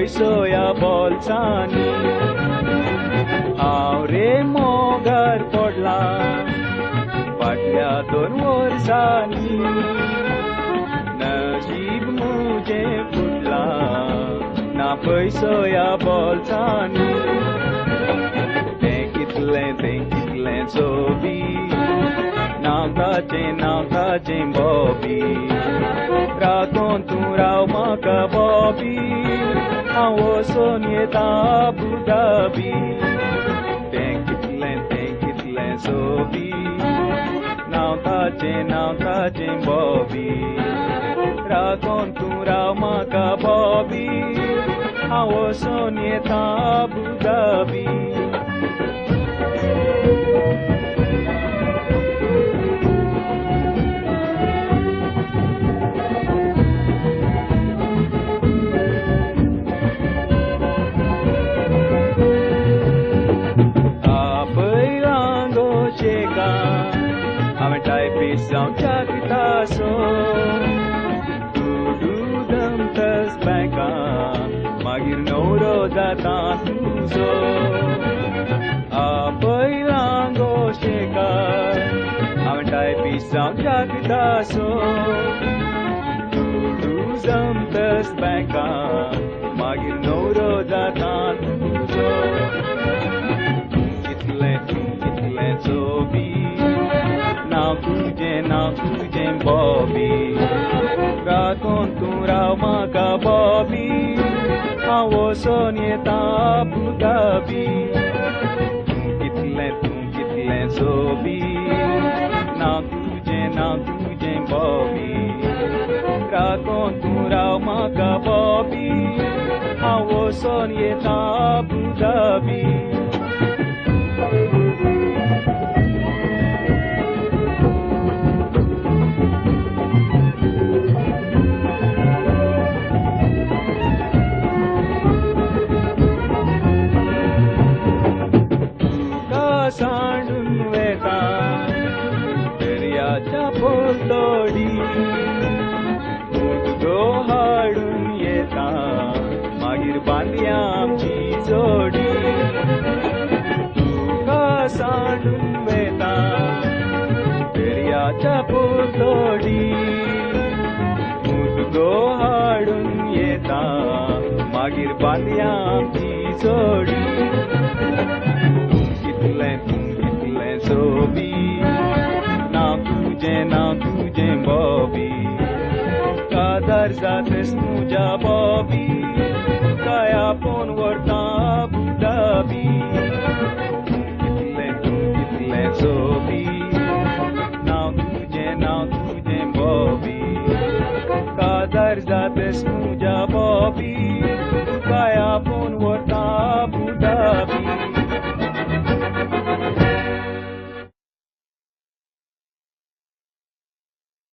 पैसो या बोल्छानी हांव रे मोगार पडला फाटल्या 2 वर्सांनी नशीब म्हजें फुटला ना पैसो या बोल्छानी तें कितलें सोबी नावताचें बॉबी राखोन तूं राव म्हाका बॉबी हांव वचोन येता अबू धाबी तें कितलें सोबी नावताचें बॉबी राखोन तूं राव म्हाका बॉबी हांव वचोन येता Abu Dhabi I'm a typist of Chakitaso. Do them test back on Magir Noro Data Tuzo. A Bailango Sheka. I'm a typist of Chakitaso. Do them test back on Magir Noro Data Tuzo. Kitlen so be. Now तुझे बॉबी राखोन तूं राव म्हाका बॉबी हांव वचोन येता Abu Dhabi कितलें सोबी नाव तुझें बॉबी राखोन तूं राव म्हाका बॉबी हांव वचोन येता अबू धाबी सांडून वेता दर्याच्या पोलतोडी उदगो हाडून येता मागीर बांदया आमची जोडी तुका सांडून वेता दर्याच्या पोलतोडी उदगो हाडून येता मागीर बांदया आमची जोडी कितलें सोबी नाव तुझें बॉबी कादार जातेस तुज्या बॉबी काय आपूण व्हरता अबू धाबी कितलें सोबी नाव तुझें बॉबी कादार जातेस तुज्या बॉबी